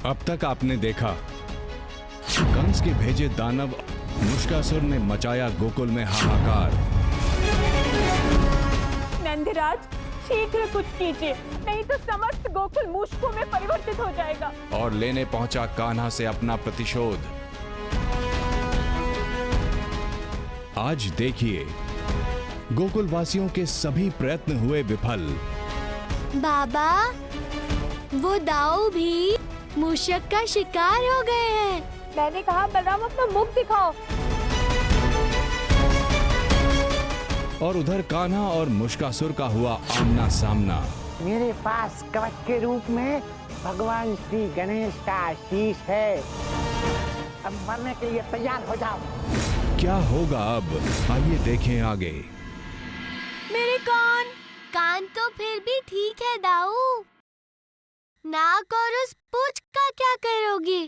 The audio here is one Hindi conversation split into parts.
अब तक आपने देखा कंस के भेजे दानव मुष्कासुर ने मचाया गोकुल में हाहाकार। नंदराज, शीघ्र कुछ कीजिए, नहीं तो समस्त गोकुल मूषकों में परिवर्तित हो जाएगा। और लेने पहुंचा कान्हा से अपना प्रतिशोध। आज देखिए गोकुल वासियों के सभी प्रयत्न हुए विफल। बाबा, वो दाऊ भी मूषक का शिकार हो गए हैं। मैंने कहा बलराम अपना मुख दिखाओ। और उधर कान्हा और मुष्कासुर का हुआ आमना सामना। मेरे पास कवच के रूप में भगवान श्री गणेश का आशीष है। अब मरने के लिए तैयार हो जाओ। क्या होगा अब, आइए देखें आगे। मेरे कान तो फिर भी ठीक है दाऊ। नाक और उस पूंछ का क्या करोगी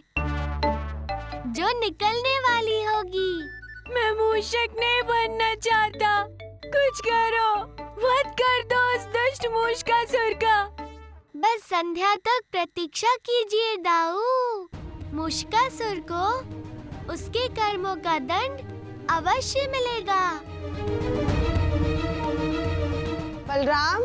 जो निकलने वाली होगी? मैं मूषक नहीं बनना चाहता, कुछ करो, वध कर दो उस दुष्ट मूषकासुर का। बस संध्या तक प्रतीक्षा कीजिए दाऊ। मूषकासुर को उसके कर्मों का दंड अवश्य मिलेगा। बलराम,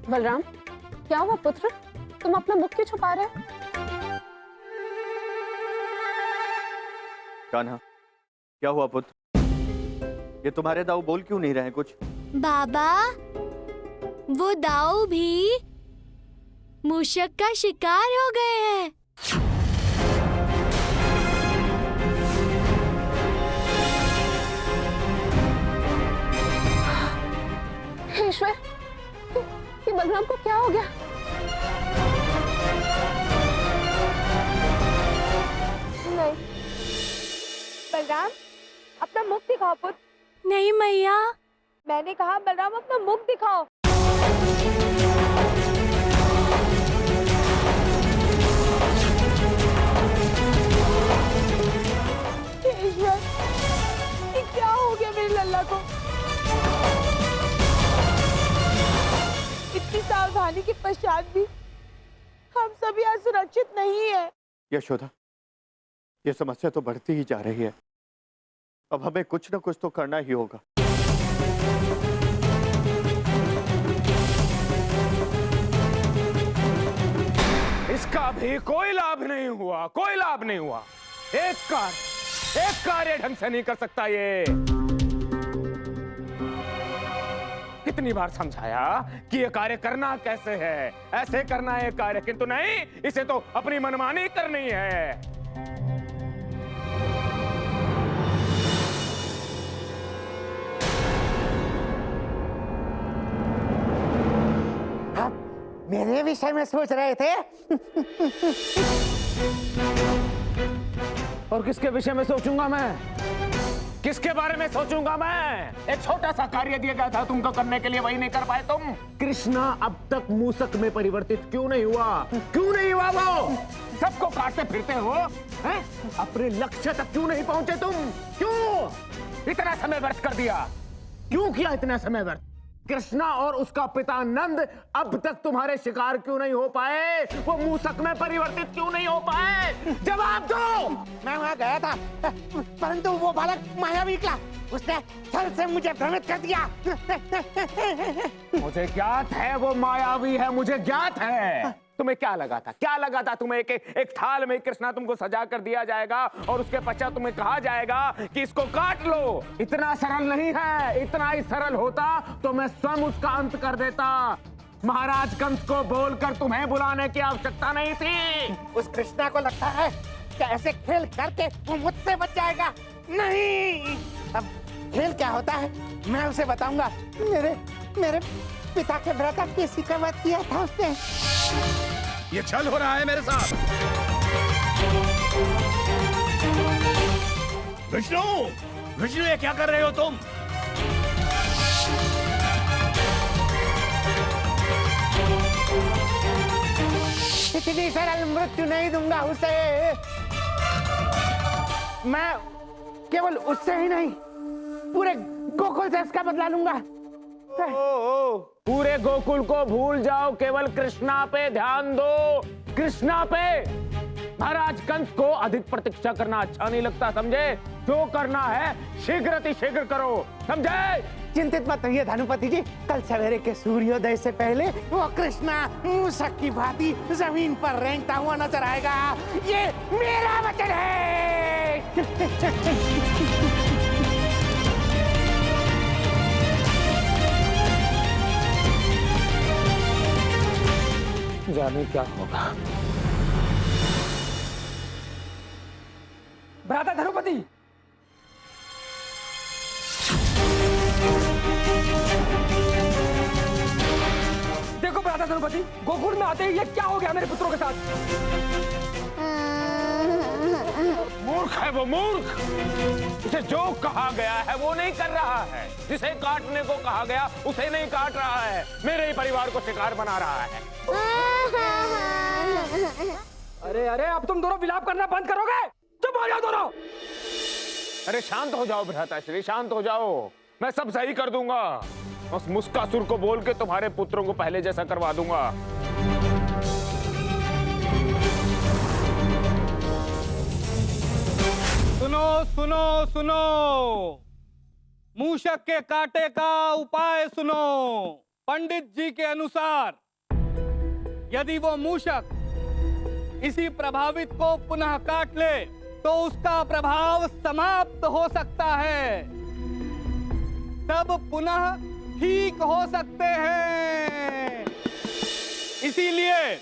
बलराम, क्या हुआ पुत्र? तुम अपना मुख क्यों छुपा रहे हो? कान्हा, क्या हुआ पुत्र? ये तुम्हारे दाऊ बोल क्यों नहीं रहे कुछ? बाबा, वो दाऊ भी मूषक का शिकार हो गए हैं। हे ईश्वर, ये बलराम को क्या हो गया? नहीं। बलराम, अपना मुख दिखाओ पुत्र। नहीं मैया। मैंने कहा बलराम अपना मुख दिखाओ। ईश्वर, ये क्या हो गया मेरे लल्ला को? इतनी सावधानी के पश्चात भी हम सभी असुरक्षित नहीं है। यशोदा, ये समस्या तो बढ़ती ही जा रही है। अब हमें कुछ न कुछ तो करना ही होगा। इसका भी कोई लाभ नहीं हुआ, कोई लाभ नहीं हुआ। एक कार्य ढंग से नहीं कर सकता ये। कितनी बार समझाया कि ये कार्य करना कैसे है, ऐसे करना है कार्य, किंतु नहीं, इसे तो अपनी मनमानी करनी है। आप मेरे विषय में सोच रहे थे? और किसके विषय में सोचूंगा मैं? किसके बारे में सोचूंगा मैं? एक छोटा सा कार्य दिया गया था तुमको करने के लिए, वही नहीं कर पाए तुम। कृष्णा अब तक मूसक में परिवर्तित क्यों नहीं हुआ? क्यों नहीं हुआ वो? सबको काटते फिरते हो, हैं? अपने लक्ष्य तक क्यों नहीं पहुंचे तुम? क्यों इतना समय व्यर्थ कर दिया? क्यों किया इतना समय व्यर्थ? कृष्णा और उसका पिता नंद अब तक तुम्हारे शिकार क्यों नहीं हो पाए? वो मूसक में परिवर्तित क्यों नहीं हो पाए? जवाब दो। मैं वहाँ गया था, परंतु वो बालक मायावी निकला। उसने छल से मुझे भ्रमित कर दिया। मुझे ज्ञात है वो मायावी है, मुझे ज्ञात है। तुम्हें क्या लगा था? क्या लगा था तुम्हें एक थाल में कृष्णा तुमको सजा कर दिया जाएगा और उसके पश्चात तुम्हें कहा जाएगा कि इसको काट लो? इतना सरल नहीं है। इतना ही सरल होता तो मैं स्वयं उसका अंत कर देता। महाराज कंस को बोलकर तुम्हें बुलाने की आवश्यकता नहीं थी। उस कृष्णा को लगता है कि ऐसे खेल करके वो मुझसे बच जाएगा। नहीं, अब खेल क्या होता है मैं उसे बताऊंगा। मेरे पिता के भ्राता किसी का वध किया था उसने। ये छल हो रहा है मेरे साथ। विष्णु, विष्णु, ये क्या कर रहे हो तुम? इतनी सरल मृत्यु नहीं दूंगा उसे। मैं केवल उससे ही नहीं, पूरे गोकुल से इसका बदला लूंगा। पूरे गोकुल को भूल जाओ, केवल कृष्णा पे ध्यान दो, कृष्णा पे। महाराज कंस को अधिक प्रतीक्षा करना अच्छा नहीं लगता, समझे? जो करना है शीघ्र अतिशीघ्र करो, समझे? चिंतित मत रहिए धनुपति जी, कल सवेरे के सूर्योदय से पहले वो कृष्णा मूसक की भांति जमीन पर रेंगता हुआ नजर आएगा। ये मेरा वचन है। जाने क्या होगा। भ्राता धनुपति, देखो भ्राता धनुपति, गोकुल में आते ही ये क्या हो गया मेरे पुत्रों के साथ? मूर्ख है वो, मूर्ख। उसे जो कहा गया है वो नहीं कर रहा है, जिसे काटने को कहा गया उसे नहीं काट रहा है, मेरे ही परिवार को शिकार बना रहा है। अरे अरे, अब तुम दोनों विलाप करना बंद करोगे? चुप हो जाओ दोनों। अरे शांत हो जाओ भ्राताश्री, शांत हो जाओ, मैं सब सही कर दूंगा। उस मुस्कासुर को बोल के तुम्हारे पुत्रों को पहले जैसा करवा दूंगा। सुनो सुनो सुनो, मूषक के कांटे का उपाय सुनो। पंडित जी के अनुसार यदि वो मूषक इसी प्रभावित को पुनः काट ले तो उसका प्रभाव समाप्त हो सकता है, सब पुनः ठीक हो सकते हैं। इसीलिए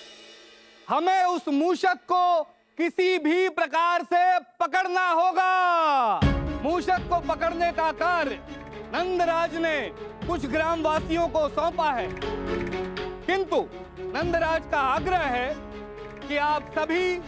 हमें उस मूषक को किसी भी प्रकार से पकड़ना होगा। मूषक को पकड़ने का कार्य नंदराज ने कुछ ग्रामवासियों को सौंपा है, किंतु नंदराज का आग्रह है कि आप सभी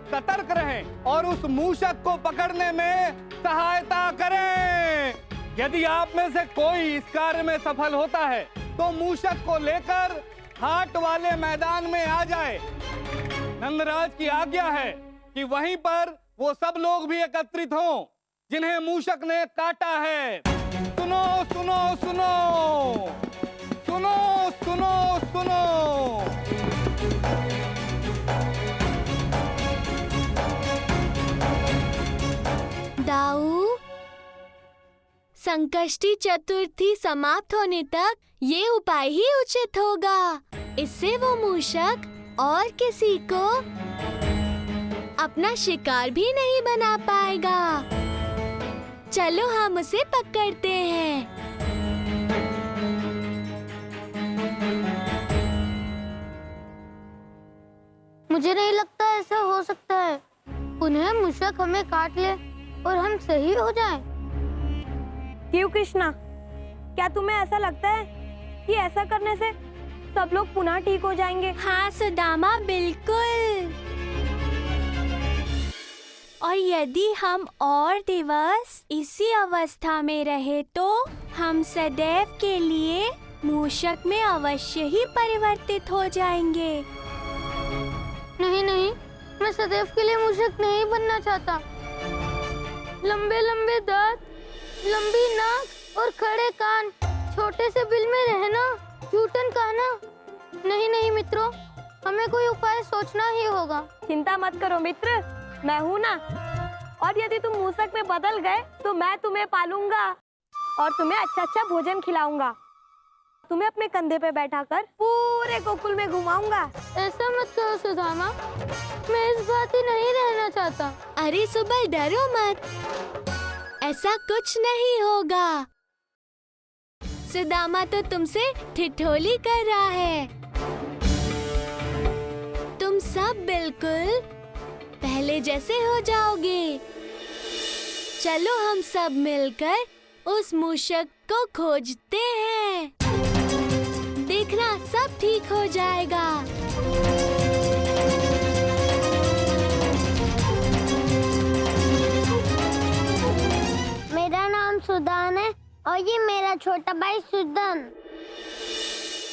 सतर्क रहें और उस मूषक को पकड़ने में सहायता करें। यदि आप में से कोई इस कार्य में सफल होता है तो मूषक को लेकर हाट वाले मैदान में आ जाए। नंदराज की आज्ञा है कि वहीं पर वो सब लोग भी एकत्रित हों जिन्हें मूषक ने काटा है। सुनो सुनो सुनो सुनो सुनो सुनो। दाऊ, संकष्टी चतुर्थी समाप्त होने तक ये उपाय ही उचित होगा। इससे वो मूषक और किसी को अपना शिकार भी नहीं बना पाएगा। चलो हम उसे पकड़ते हैं। मुझे नहीं लगता ऐसा हो सकता है। पुनः मूषक हमें काट ले और हम सही हो जाएं। क्यों कृष्णा, क्या तुम्हें ऐसा लगता है कि ऐसा करने से सब लोग पुनः ठीक हो जाएंगे? हाँ सुदामा, बिल्कुल। और यदि हम और दिवस इसी अवस्था में रहे तो हम सदैव के लिए मूषक में अवश्य ही परिवर्तित हो जाएंगे। नहीं नहीं, मैं सदैव के लिए मूषक नहीं बनना चाहता। लंबे लंबे दांत, लंबी नाक और खड़े कान, छोटे से बिल में रहना, जूठन कहना। नहीं नहीं मित्रों, हमें कोई उपाय सोचना ही होगा। चिंता मत करो मित्र, मैं हूँ ना। और यदि तुम मूषक में बदल गए तो मैं तुम्हें पालूंगा और तुम्हें अच्छा अच्छा भोजन खिलाऊंगा। तुम्हें अपने कंधे पे बैठाकर पूरे गोकुल में घुमाऊंगा। ऐसा मत करो सुदामा, मैं इस बात ही नहीं रहना चाहता। अरे सुबल, डरो मत, ऐसा कुछ नहीं होगा। सुदामा तो तुमसे ठिठोली कर रहा है। तुम सब बिल्कुल पहले जैसे हो जाओगे। चलो हम सब मिलकर उस मूषक को खोजते हैं। देखना सब ठीक हो जाएगा। मेरा नाम सुदान है और ये मेरा छोटा भाई सुदन।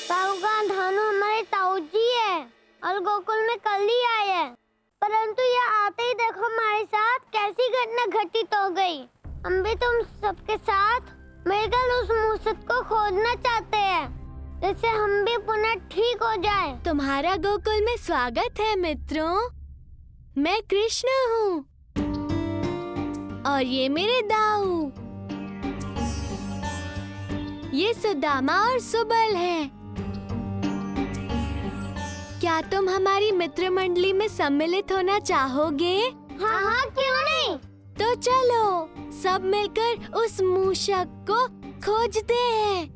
ताऊ का धानु हमारे ताऊ जी है। और गोकुल में कल ही आए हैं, परंतु ये आते ही देखो हमारे साथ कैसी घटना घटित हो गई। हम भी तुम सबके साथ मिलकर उस मूसक को खोजना चाहते हैं, जिससे हम भी पुनः ठीक हो जाएं। तुम्हारा गोकुल में स्वागत है मित्रों। मैं कृष्ण हूँ और ये मेरे दाऊ, ये सुदामा और सुबल हैं। क्या तुम हमारी मित्र मंडली में सम्मिलित होना चाहोगे? हाँ हाँ, क्यों नहीं। तो चलो सब मिलकर उस मूषक को खोजते हैं।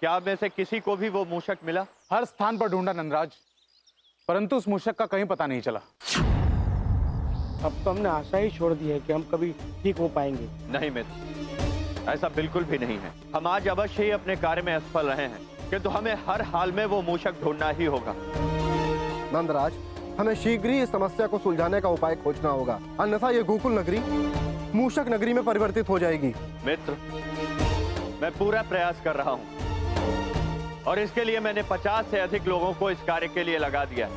क्या आप में से किसी को भी वो मूषक मिला? हर स्थान पर ढूंढा नंदराज, परंतु उस मूषक का कहीं पता नहीं चला। अब तो हमने आशा ही छोड़ दी है कि हम कभी ठीक हो पाएंगे। नहीं मित्र, ऐसा बिल्कुल भी नहीं है। हम आज अवश्य ही अपने कार्य में असफल रहे हैं, किंतु हमें हर हाल में वो मूषक ढूंढना ही होगा। नंदराज, हमें शीघ्र ही इस समस्या को सुलझाने का उपाय खोजना होगा, अन्यथा ये गोकुल नगरी मूषक नगरी में परिवर्तित हो जाएगी। मित्र, मैं पूरा प्रयास कर रहा हूँ और इसके लिए मैंने 50 से अधिक लोगों को इस कार्य के लिए लगा दिया,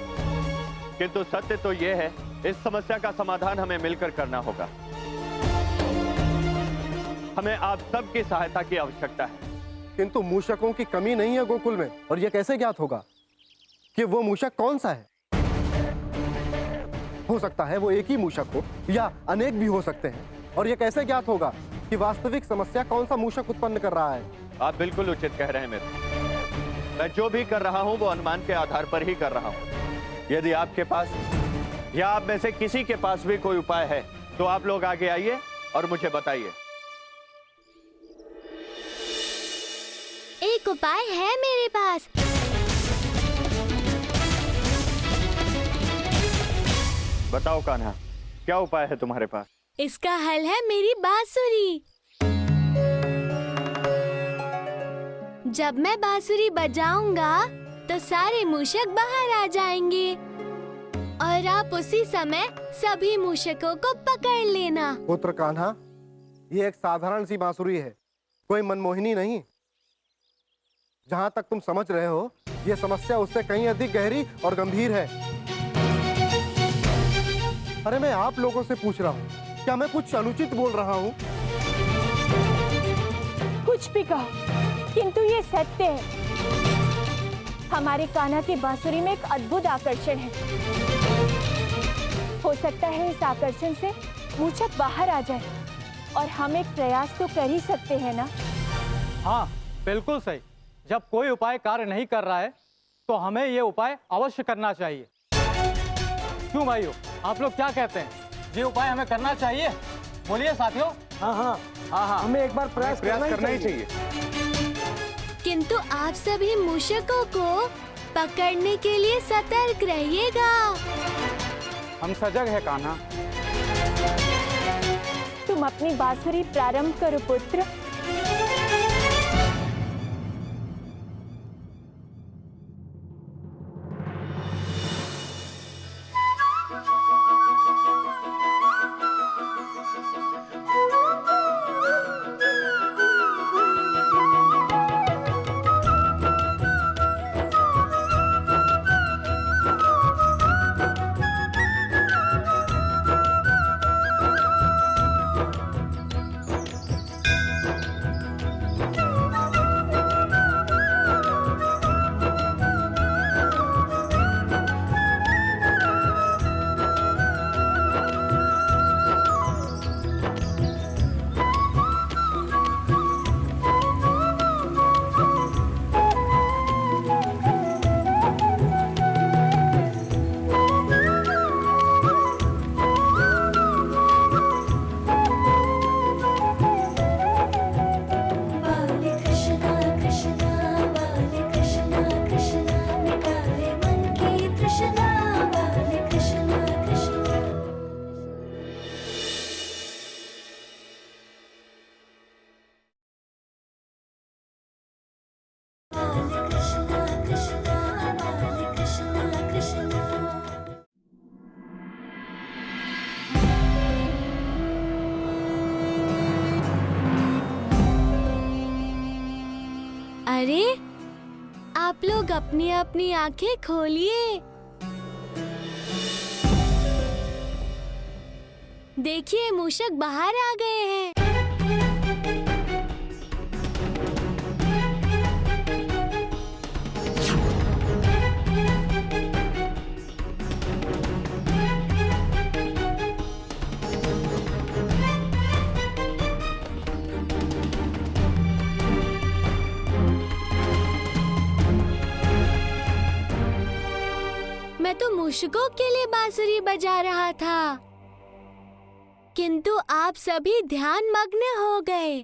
किंतु सत्य तो यह है, इस समस्या का समाधान हमें मिलकर करना होगा। हमें आप सबकी सहायता की आवश्यकता है। किंतु मूषकों की कमी नहीं है गोकुल में, और यह कैसे ज्ञात होगा कि वो मूषक कौन सा है? हो सकता है वो एक ही मूषक हो या अनेक भी हो सकते हैं, और यह कैसे ज्ञात होगा कि वास्तविक समस्या कौन सा मूषक उत्पन्न कर रहा है? आप बिल्कुल उचित कह रहे हैं मित्र। मैं जो भी कर रहा हूं वो अनुमान के आधार पर ही कर रहा हूं। यदि आपके पास या आप में से किसी के पास भी कोई उपाय है तो आप लोग आगे आइए और मुझे बताइए। एक उपाय है मेरे पास। बताओ कान्हा, क्या उपाय है तुम्हारे पास? इसका हल है मेरी बांसुरी। जब मैं बांसुरी बजाऊंगा तो सारे मूषक बाहर आ जाएंगे और आप उसी समय सभी मूषकों को पकड़ लेना। पुत्र कान्हा, ये एक साधारण सी बांसुरी है, कोई मनमोहिनी नहीं। जहां तक तुम समझ रहे हो, ये समस्या उससे कहीं अधिक गहरी और गंभीर है। अरे मैं आप लोगों से पूछ रहा हूँ, क्या मैं कुछ अनुचित बोल रहा हूँ? कुछ भी कहो, किंतु ये सत्य है। हमारे कान्हा की बांसुरी में एक अद्भुत आकर्षण है। हो सकता है इस आकर्षण से मूषक बाहर आ जाए, और हम एक प्रयास तो कर ही सकते हैं ना? हाँ, बिल्कुल सही। जब कोई उपाय कार्य नहीं कर रहा है तो हमें ये उपाय अवश्य करना चाहिए। क्यों भाइयों, आप लोग क्या कहते हैं? ये उपाय हमें करना चाहिए? बोलिए साथियों। हाँ हाँ हाँ हाँ, हमें एक बार प्रयास करना ही चाहिए। किंतु आप सभी मूषकों को पकड़ने के लिए सतर्क रहिएगा। हम सजग है कान्हा। तुम अपनी बांसुरी प्रारंभ करो पुत्र। अरे, आप लोग अपनी अपनी आंखें खोलिए। देखिए, मूषक बाहर आ गए हैं। मैं तो मूषकों के लिए बांसुरी बजा रहा था, किंतु आप सभी ध्यान मग्न हो गए।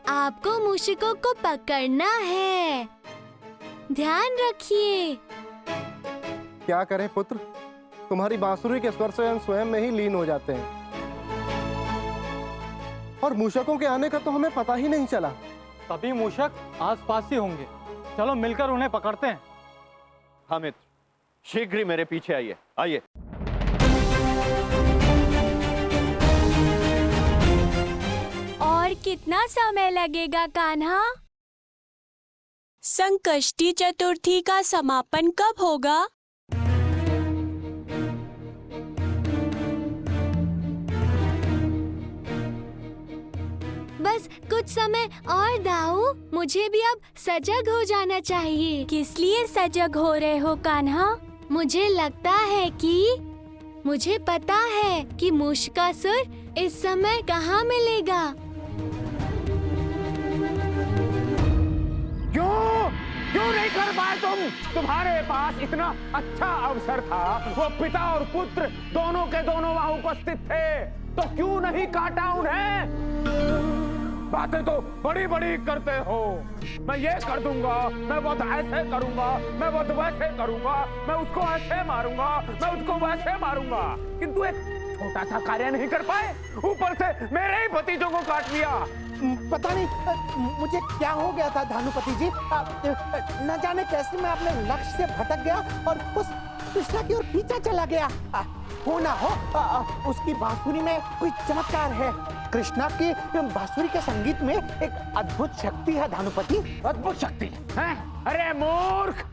आपको मूषकों को पकड़ना है, ध्यान रखिए। क्या करें पुत्र, तुम्हारी बांसुरी के स्वर से हम स्वयं में ही लीन हो जाते हैं, और मूषकों के आने का तो हमें पता ही नहीं चला। सभी मूषक आसपास ही होंगे, चलो मिलकर उन्हें पकड़ते हैं। हाँ मित्र, शीघ्र ही मेरे पीछे आइए। आइए। और कितना समय लगेगा कान्हा? संकष्टी चतुर्थी का समापन कब होगा? बस कुछ समय और दाऊ, मुझे भी अब सजग हो जाना चाहिए। किस लिए सजग हो रहे हो कान्हा? मुझे लगता है कि मुझे पता है कि मूषकासुर इस समय कहाँ मिलेगा। क्यों नहीं कर पाए तुम? तुम्हारे पास इतना अच्छा अवसर था, वो पिता और पुत्र दोनों के दोनों वहाँ उपस्थित थे, तो क्यों नहीं काटा उन्हें? बातें तो बड़ी बड़ी करते हो। मैं ये कर दूंगा, मैं वो ऐसे करूंगा, मैं वो वैसे करूंगा, मैं उसको ऐसे मारूंगा, मैं उसको वैसे मारूंगा, किंतु एक छोटा सा कार्य नहीं कर पाए। ऊपर से मेरे ही भतीजों को काट लिया। पता नहीं मुझे क्या हो गया था धानुपति जी, न जाने कैसे मैं अपने लक्ष्य से भटक गया और उस कृष्णा की ओर खींचा चला गया। हो ना हो उसकी बांसुरी में कोई चमत्कार है। कृष्णा की बांसुरी के संगीत में एक अद्भुत शक्ति है धानुपति। अद्भुत शक्ति है? अरे मूर्ख,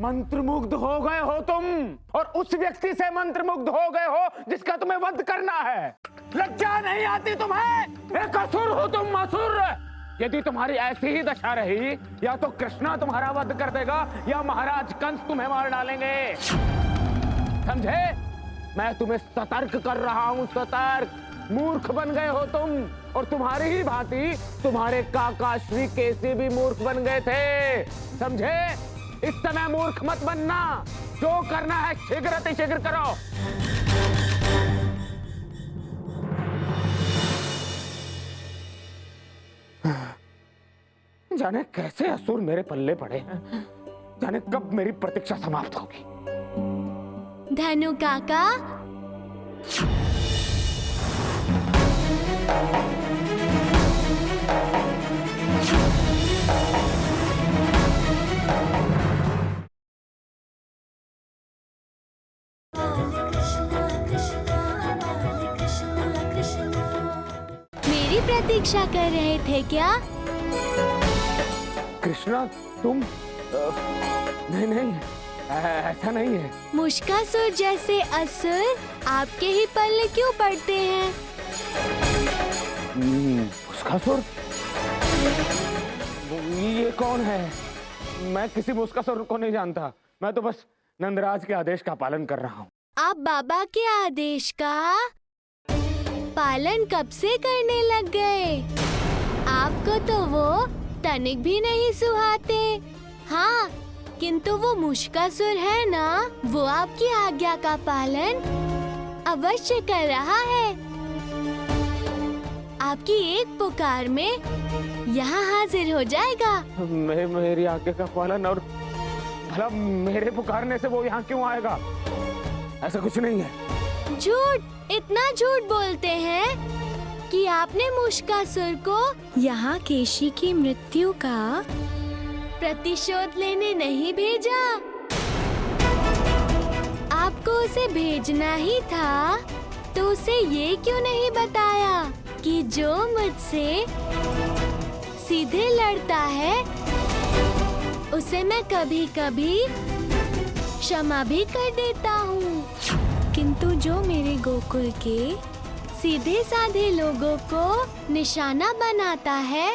मंत्रमुग्ध हो गए हो तुम, और उस व्यक्ति से मंत्रमुग्ध हो गए हो जिसका तुम्हें वध करना है। लज्जा नहीं आती तुम्हें? एक असुर हो तुम, असुर। यदि तुम्हारी ऐसी ही दशा रही, या तो कृष्णा तुम्हारा वध कर देगा या महाराज कंस तुम्हें मार डालेंगे, समझे? मैं तुम्हें सतर्क कर रहा हूँ, सतर्क। मूर्ख बन गए हो तुम, और तुम्हारी ही भांति तुम्हारे काका श्री केसी भी मूर्ख बन गए थे, समझे? इस समय मूर्ख मत बनना, जो करना है शीघ्र अतिशीघ्र करो। जाने कैसे असुर मेरे पल्ले पड़े हैं, जाने कब मेरी प्रतीक्षा समाप्त होगी। धनु काका, मेरी प्रतीक्षा कर रहे थे क्या? कृष्णा, तुम? नहीं नहीं, ऐसा नहीं है। मूषकासुर जैसे असुर आपके ही पल्ले क्यों पड़ते हैं? मूषकासुर? ये कौन है? मैं किसी मूषकासुर को नहीं जानता, मैं तो बस नंदराज के आदेश का पालन कर रहा हूँ। आप बाबा के आदेश का पालन कब से करने लग गए? आपको तो वो तनिक भी नहीं सुहाते। हाँ, किंतु वो मूषकासुर है ना, वो आपकी आज्ञा का पालन अवश्य कर रहा है। आपकी एक पुकार में यहाँ हाजिर हो जाएगा। मेरी आज्ञा का पालन, और भला मेरे पुकारने से वो यहाँ क्यों आएगा? ऐसा कुछ नहीं है। झूठ, इतना झूठ बोलते हैं कि आपने मूषकासुर को यहाँ केशी की मृत्यु का प्रतिशोध लेने नहीं भेजा। आपको उसे भेजना ही था, तो उसे ये क्यों नहीं बताया कि जो मुझसे सीधे लड़ता है उसे मैं कभी कभी क्षमा भी कर देता हूँ, किंतु जो मेरे गोकुल के सीधे साधे लोगों को निशाना बनाता है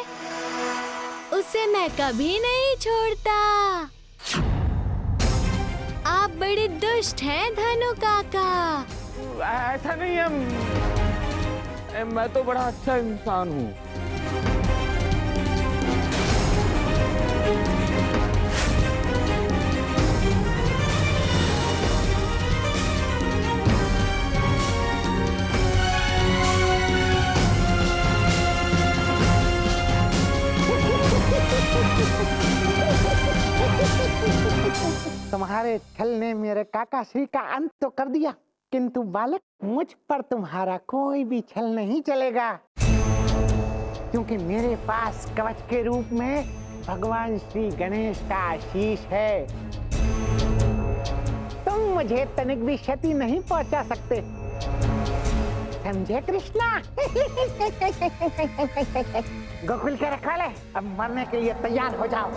उसे मैं कभी नहीं छोड़ता। आप बड़े दुष्ट हैं धनु काका। ऐसा नहीं है, मैं तो बड़ा अच्छा इंसान हूँ। तुम्हारे छल ने मेरे काका श्री का अंत तो कर दिया, किंतु बालक मुझ पर तुम्हारा कोई भी छल नहीं चलेगा, क्योंकि मेरे पास कवच के रूप में भगवान श्री गणेश का आशीष है। तुम मुझे तनिक भी क्षति नहीं पहुंचा सकते, समझे कृष्णा? गोकुल के रखवाले अब मरने के लिए तैयार हो जाओ।